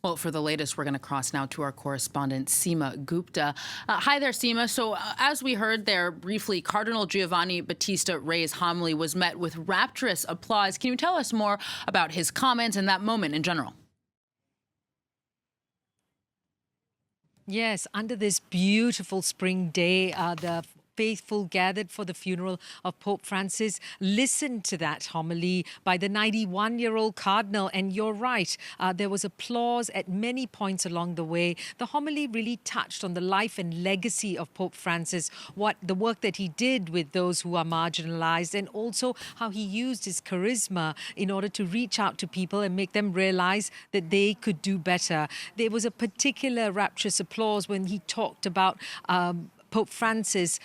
Well, for the latest, we're going to cross now to our correspondent, Seema Gupta. Hi there, Seema. So as we heard there briefly, Cardinal Giovanni Battista Re's homily was met with rapturous applause. Can you tell us more about his comments and that moment in general? Yes, under this beautiful spring day, the faithful gathered for the funeral of Pope Francis listened to that homily by the 91-year-old cardinal. And you're right, there was applause at many points along the way. The homily really touched on the life and legacy of Pope Francis, what the work that he did with those who are marginalized, and also how he used his charisma in order to reach out to people and make them realize that they could do better. There was a particular rapturous applause when he talked about Pope Francis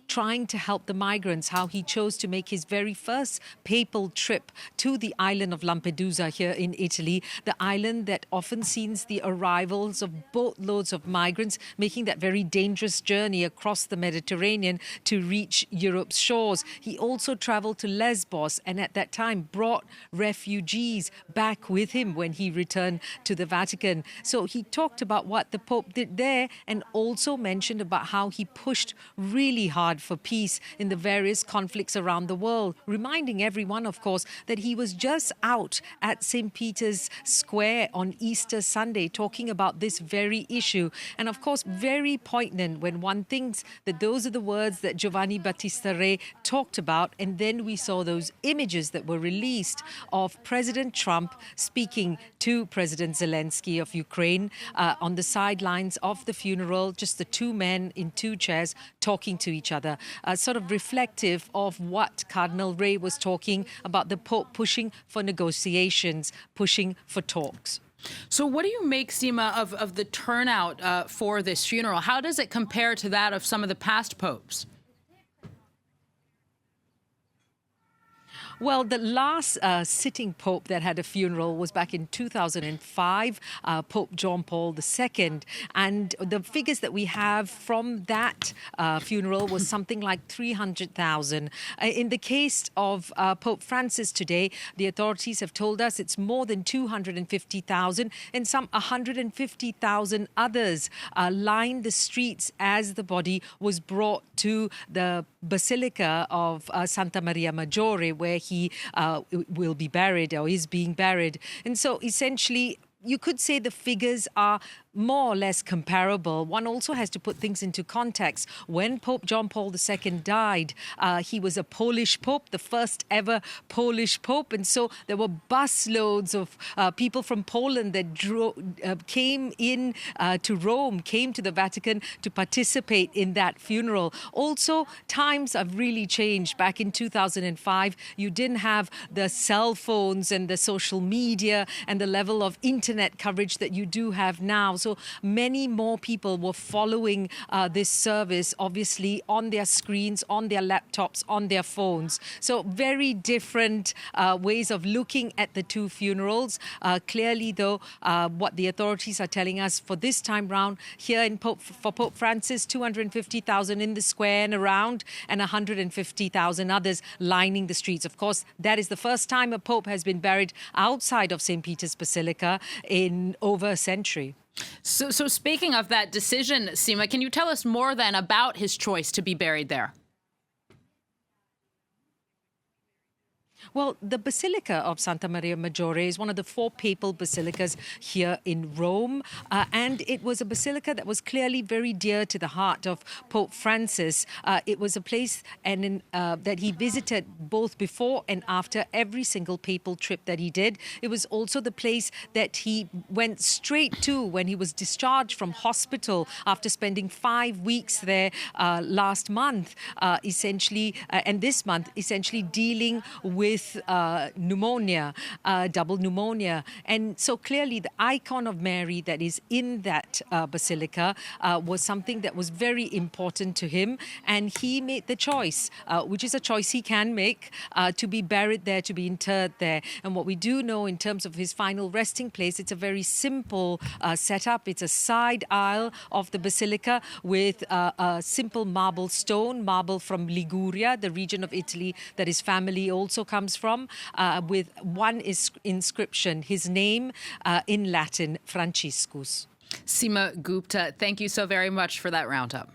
trying to help the migrants, how he chose to make his very first papal trip to the island of Lampedusa here in Italy, the island that often sees the arrivals of boatloads of migrants making that very dangerous journey across the Mediterranean to reach Europe's shores. He also traveled to Lesbos and at that time brought refugees back with him when he returned to the Vatican. So he talked about what the Pope did there and also mentioned about how he pushed really hard for peace in the various conflicts around the world, reminding everyone, of course, that he was just out at St. Peter's Square on Easter Sunday talking about this very issue. And of course, very poignant when one thinks that those are the words that Giovanni Battista Re talked about. And then we saw those images that were released of President Trump speaking to President Zelensky of Ukraine on the sidelines of the funeral, just the two men in two chairs talking to each other. Sort of reflective of what Cardinal Re was talking about, the Pope pushing for negotiations, pushing for talks. So what do you make, Seema, of the turnout for this funeral? How does it compare to that of some of the past popes? Well, the last sitting pope that had a funeral was back in 2005, Pope John Paul II. And the figures that we have from that funeral was something like 300,000. In the case of Pope Francis today, the authorities have told us it's more than 250,000 and some 150,000 others lined the streets as the body was brought to the Basilica of Santa Maria Maggiore, where he will be buried or is being buried. And so essentially, you could say the figures are more or less comparable. One also has to put things into context. When Pope John Paul II died, he was a Polish pope, the first ever Polish pope. And so there were busloads of people from Poland that came in to Rome, came to the Vatican to participate in that funeral. Also, times have really changed. Back in 2005, you didn't have the cell phones and the social media and the level of internet coverage that you do have now. So many more people were following this service, obviously, on their screens, on their laptops, on their phones. So very different ways of looking at the two funerals. Clearly, though, what the authorities are telling us for this time round, here for Pope Francis, 250,000 in the square and around, and 150,000 others lining the streets. Of course, that is the first time a pope has been buried outside of St. Peter's Basilica in over a century. So speaking of that decision, Seema, can you tell us more then about his choice to be buried there? Well, the Basilica of Santa Maria Maggiore is one of the four papal basilicas here in Rome. And it was a basilica that was clearly very dear to the heart of Pope Francis. It was a place that he visited both before and after every single papal trip that he did. It was also the place that he went straight to when he was discharged from hospital after spending 5 weeks there last month, and this month, essentially dealing with pneumonia, double pneumonia. And so clearly the icon of Mary that is in that basilica was something that was very important to him. And he made the choice, which is a choice he can make, to be buried there, to be interred there. And what we do know in terms of his final resting place, it's a very simple setup. It's a side aisle of the basilica with a simple marble from Liguria, the region of Italy that his family also comes comes from, with one inscription, his name in Latin, Franciscus. Seema Gupta, thank you so very much for that roundup.